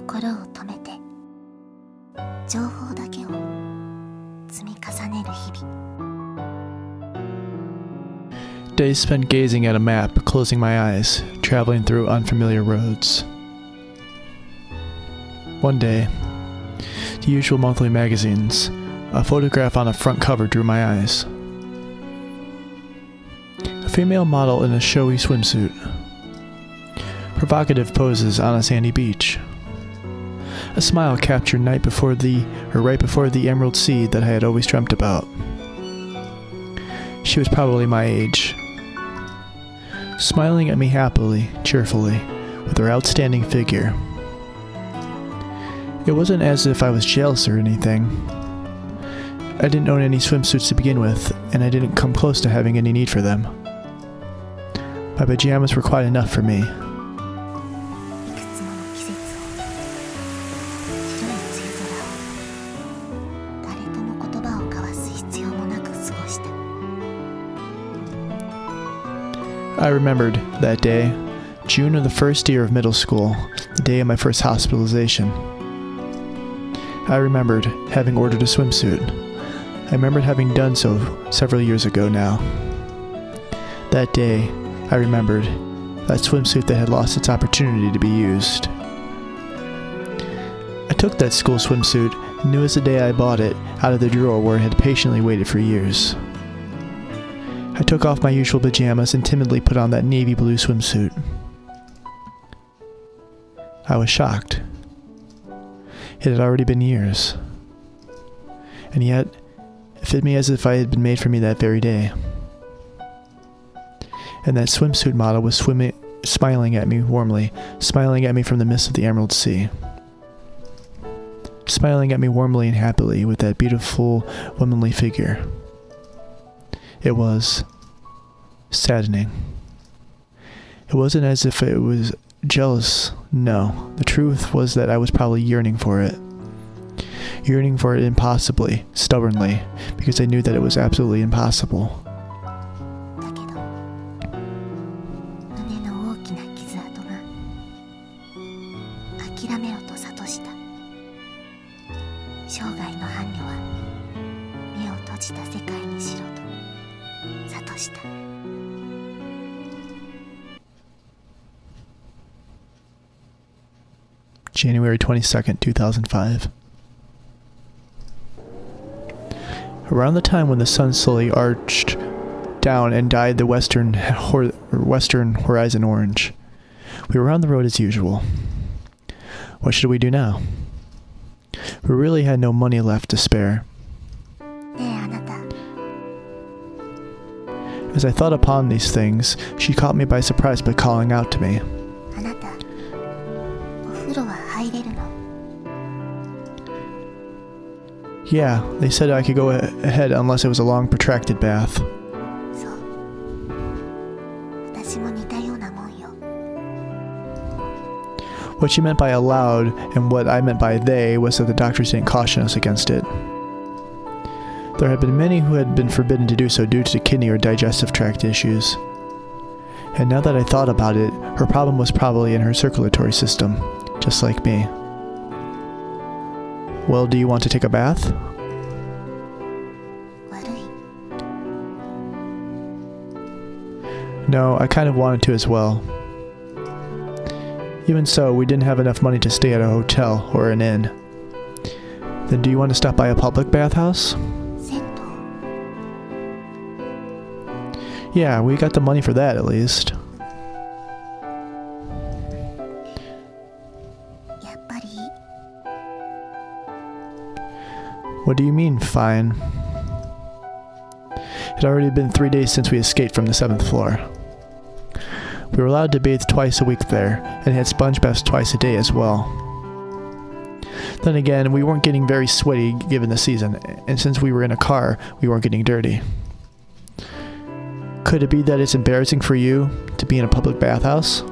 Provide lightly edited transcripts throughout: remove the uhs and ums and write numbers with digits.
心を止めて情報だけを積み重ねる日々。 Days spent gazing at a map, closing my eyes, traveling through unfamiliar roads. One day, the usual monthly magazines, a photograph on the front cover drew my eyes. A female model in a showy swimsuit. Provocative poses on a sandy beach. A smile captured right before the emerald sea that I had always dreamt about. She was probably my age, smiling at me happily, cheerfully, with her outstanding figure. It wasn't as if I was jealous or anything. I didn't own any swimsuits to begin with, and I didn't come close to having any need for them. My pajamas were quite enough for me. I remembered that day, June of the first year of middle school, the day of my first hospitalization. I remembered having ordered a swimsuit. I remembered having done so several years ago now. That day, I remembered that swimsuit that had lost its opportunity to be used. I took that school swimsuit and knew as the day I bought it out of the drawer where it had patiently waited for years. I took off my usual pajamas and timidly put on that navy blue swimsuit. I was shocked. It had already been years. And yet, it fit me as if it had been made for me that very day. And that swimsuit model was smiling at me warmly, smiling at me from the mist of the Emerald Sea. Smiling at me warmly and happily with that beautiful, womanly figure. It was saddening. It wasn't as if it was jealous. No, the truth was that I was probably yearning for it. Yearning for it impossibly, stubbornly, because I knew that it was absolutely impossible. January 22nd, 2005. Around the time when the sun slowly arched down and dyed the western horizon orange, we were on the road as usual. What should we do now? We really had no money left to spare. As I thought upon these things, she caught me by surprise by calling out to me. Yeah, they said I could go ahead unless it was a long, protracted bath. What she meant by allowed and what I meant by they was that the doctors didn't caution us against it. There had been many who had been forbidden to do so due to kidney or digestive tract issues. And now that I thought about it, her problem was probably in her circulatory system, just like me. Well, do you want to take a bath? No, I kind of wanted to as well. Even so, we didn't have enough money to stay at a hotel or an inn. Then do you want to stop by a public bathhouse? Yeah, we got the money for that at least. What do you mean, fine? It had already been 3 days since we escaped from the 7th floor. We were allowed to bathe twice a week there, and had sponge baths twice a day as well. Then again, we weren't getting very sweaty given the season, and since we were in a car, we weren't getting dirty. Could it be that it's embarrassing for you to be in a public bathhouse?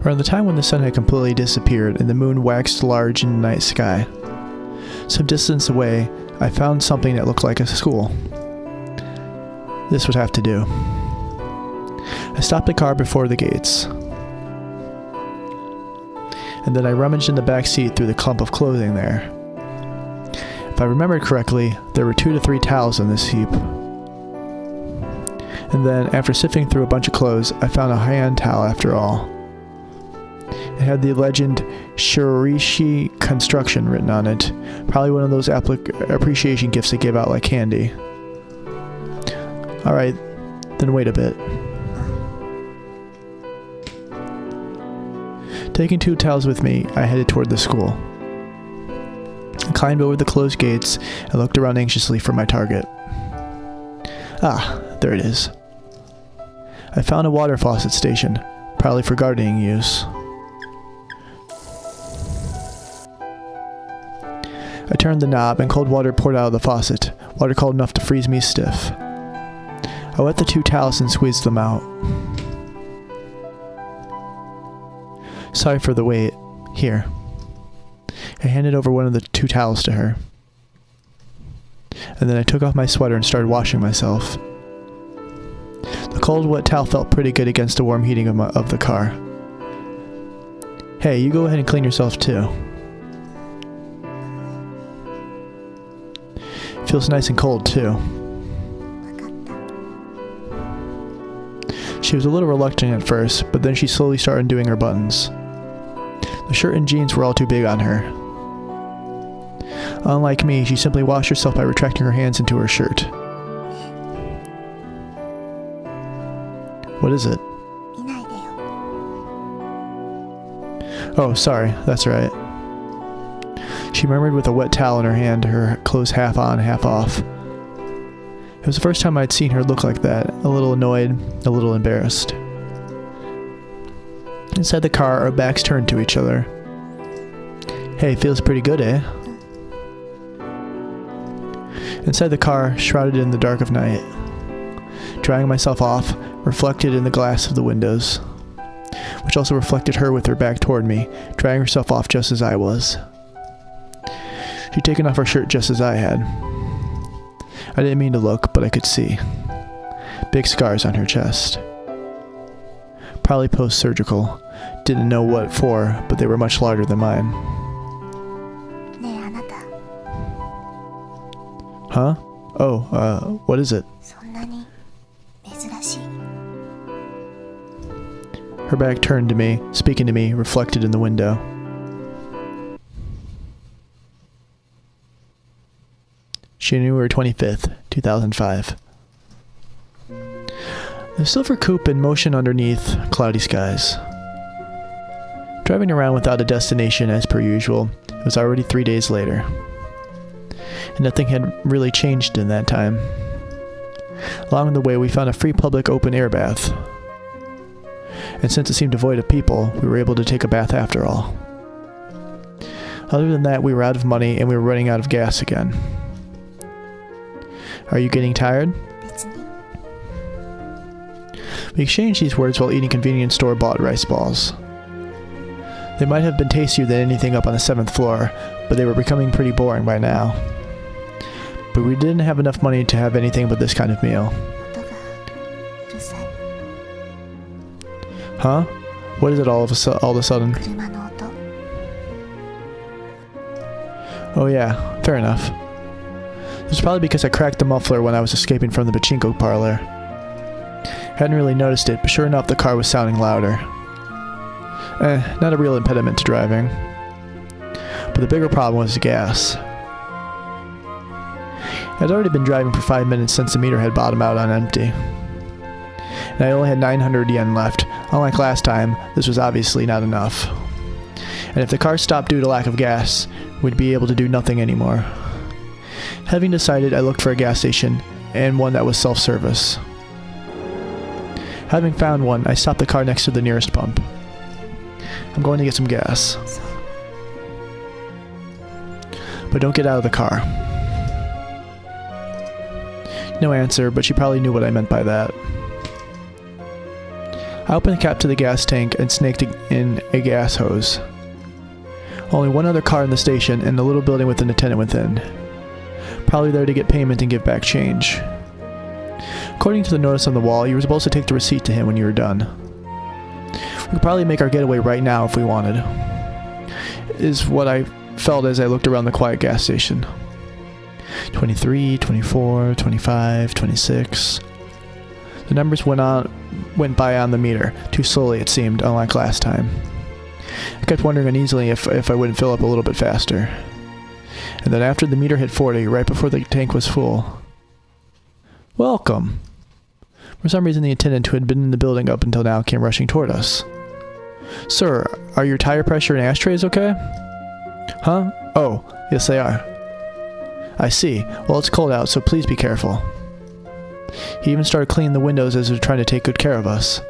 Around the time when the sun had completely disappeared and the moon waxed large in the night sky, some distance away, I found something that looked like a school. this would have to do. I stopped the car before the gates. And then I rummaged in the back seat through the clump of clothing there. If I remembered correctly, there were 2 to 3 towels in this heap. And then, after sifting through a bunch of clothes, I found a hand towel after all. It had the legend Shirishi Construction written on it. Probably one of those appreciation gifts they give out like candy. Alright, then wait a bit. Taking 2 towels with me, I headed toward the school. I climbed over the closed gates and looked around anxiously for my target. Ah, there it is. I found a water faucet station, probably for gardening use. I turned the knob and cold water poured out of the faucet, water cold enough to freeze me stiff. I wet the 2 towels and squeezed them out. Sorry for the wait. Here. I handed over one of the 2 towels to her. And then I took off my sweater and started washing myself. The cold, wet towel felt pretty good against the warm heating of the car. Hey, you go ahead and clean yourself too. Feels nice and cold too. She was a little reluctant at first, but then she slowly started undoing her buttons. The shirt and jeans were all too big on her. Unlike me, she simply washed herself by retracting her hands into her shirt. What is it? Oh, sorry, that's right. She murmured with a wet towel in her hand, her clothes half on, half off. It was the first time I'd seen her look like that, a little annoyed, a little embarrassed. Inside the car, our backs turned to each other. Hey, feels pretty good, eh? Inside the car, shrouded in the dark of night. Drying myself off, reflected in the glass of the windows, which also reflected her with her back toward me, drying herself off just as I was. She'd taken off her shirt just as I had. I didn't mean to look, but I could see. Big scars on her chest. Probably post-surgical. Didn't know what for, but they were much larger than mine. Huh? Oh, what is it? Her back turned to me, speaking to me, reflected in the window. January 25th, 2005. The silver coupe in motion underneath cloudy skies. Driving around without a destination as per usual, it was already 3 days later. And nothing had really changed in that time. Along the way, we found a free public open air bath. And since it seemed devoid of people, we were able to take a bath after all. Other than that, we were out of money and we were running out of gas again. Are you getting tired? We exchanged these words while eating convenience store-bought rice balls. They might have been tastier than anything up on the 7th floor, but they were becoming pretty boring by now. But we didn't have enough money to have anything but this kind of meal. Huh? What is it all of a sudden? Oh yeah, fair enough. It was probably because I cracked the muffler when I was escaping from the pachinko parlor. Hadn't really noticed it, but sure enough the car was sounding louder. Not a real impediment to driving. But the bigger problem was the gas. I'd already been driving for 5 minutes since the meter had bottomed out on empty. And I only had 900 yen left. Unlike last time, this was obviously not enough. And if the car stopped due to lack of gas, we'd be able to do nothing anymore. Having decided, I looked for a gas station, and one that was self-service. Having found one, I stopped the car next to the nearest pump. I'm going to get some gas. But don't get out of the car. No answer, but she probably knew what I meant by that. I opened the cap to the gas tank and snaked in a gas hose. Only one other car in the station and the little building with an attendant within. Probably there to get payment and give back change. According to the notice on the wall, you were supposed to take the receipt to him when you were done. We could probably make our getaway right now if we wanted. Is what I felt as I looked around the quiet gas station. 23, 24, 25, 26. The numbers went by on the meter, too slowly it seemed, unlike last time. I kept wondering uneasily if I wouldn't fill up a little bit faster. And then after the meter hit 40, right before the tank was full... Welcome! For some reason the attendant who had been in the building up until now came rushing toward us. Sir, are your tire pressure and ashtrays okay? Huh? Oh, yes they are. I see. Well, it's cold out, so please be careful. He even started cleaning the windows as he was trying to take good care of us.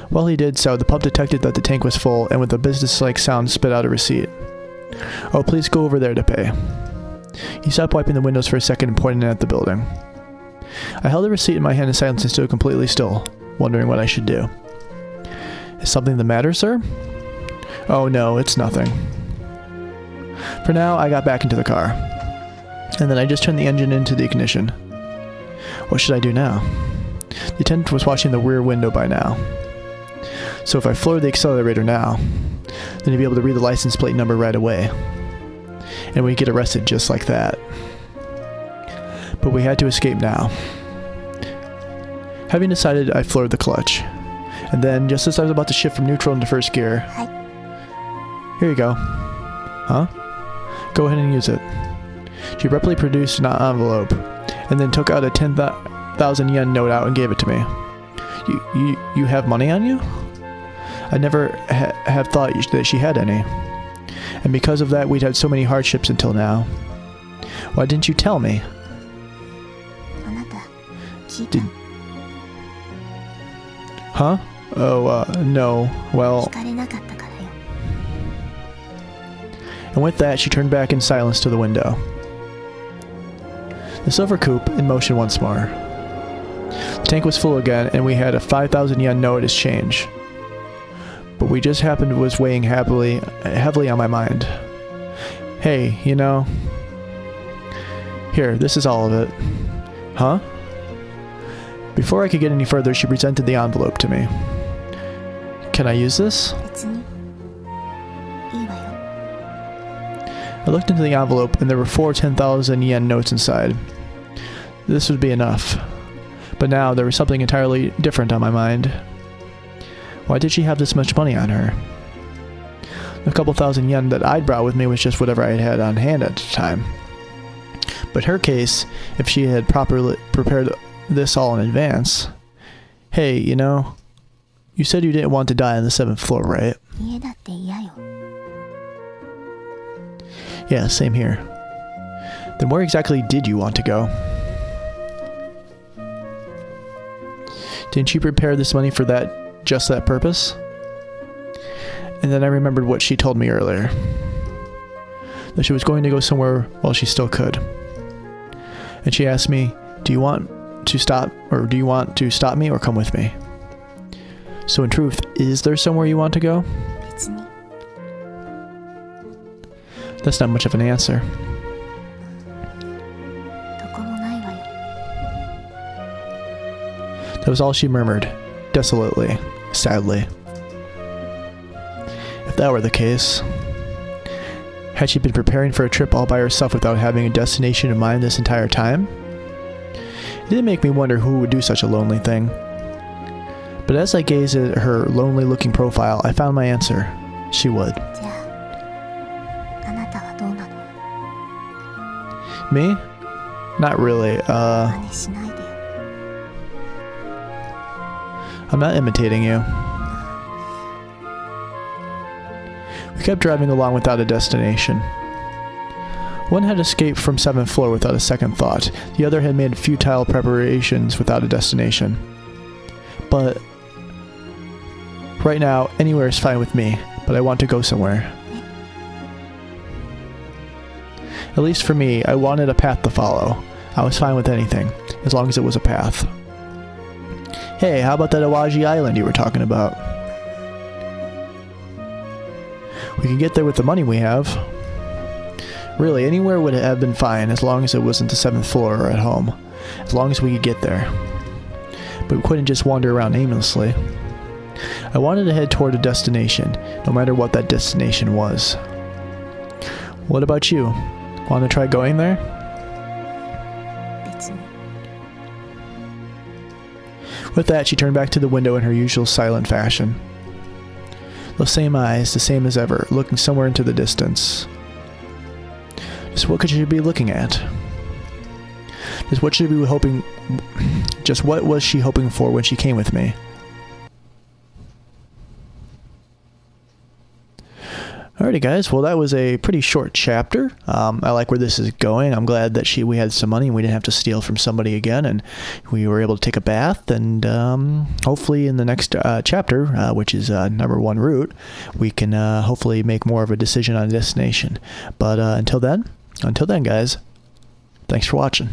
While he did so, the pump detected that the tank was full, and with a business-like sound spit out a receipt. Oh, please go over there to pay. He stopped wiping the windows for a second and pointed at the building. I held the receipt in my hand in silence and stood completely still, wondering what I should do. Is something the matter, sir? Oh no, it's nothing. For now, I got back into the car. And then I just turned the engine into the ignition. What should I do now? The attendant was watching the rear window by now. So if I floored the accelerator now, then he'd be able to read the license plate number right away. And we'd get arrested just like that. But we had to escape now. Having decided, I floored the clutch. And then, just as I was about to shift from neutral into first gear... Here you go. Huh? Go ahead and use it. She abruptly produced an envelope, and then took out a 10,000 yen note out and gave it to me. You have money on you? I never have thought that she had any. And because of that, we'd had so many hardships until now. Why didn't you tell me? Huh? Oh, no. Well... And with that, she turned back in silence to the window. The silver coupe in motion once more. The tank was full again, and we had a 5,000 yen note as change. But we just happened was weighing heavily on my mind. Hey, you know... Here, this is all of it. Huh? Before I could get any further, she presented the envelope to me. Can I use this? I looked into the envelope, and there were 4 10,000 yen notes inside. This would be enough. But now, there was something entirely different on my mind. Why did she have this much money on her? The couple thousand yen that I'd brought with me was just whatever I had on hand at the time. But her case, if she had properly prepared this all in advance... Hey, you know, you said you didn't want to die on the 7th floor, right? Yeah, same here. Then where exactly did you want to go? Didn't she prepare this money for just that purpose? And then I remembered what she told me earlier. That she was going to go somewhere while she still could. And she asked me, do you want to stop me or come with me? So in truth, is there somewhere you want to go? That's not much of an answer. That was all she murmured, desolately, sadly. If that were the case, had she been preparing for a trip all by herself without having a destination in mind this entire time? It did make me wonder who would do such a lonely thing. But as I gazed at her lonely-looking profile, I found my answer. She would. Me? Not really, I'm not imitating you. We kept driving along without a destination. One had escaped from 7th floor without a second thought. The other had made futile preparations without a destination. But right now, anywhere is fine with me, but I want to go somewhere. At least for me, I wanted a path to follow. I was fine with anything, as long as it was a path. Hey, how about that Awaji Island you were talking about? We can get there with the money we have. Really, anywhere would have been fine, as long as it wasn't the 7th floor or at home. as long as we could get there. But we couldn't just wander around aimlessly. I wanted to head toward a destination, no matter what that destination was. What about you? Want to try going there? 別に。 With that, she turned back to the window in her usual silent fashion. Those same eyes, the same as ever, looking somewhere into the distance. Just what could she be looking at? Just what was she hoping for when she came with me? Alrighty guys, well that was a pretty short chapter. I like where this is going. I'm glad that we had some money and we didn't have to steal from somebody again, and we were able to take a bath, and hopefully in the next chapter, which is number 1 route, we can hopefully make more of a decision on a destination. But until then guys, thanks for watching.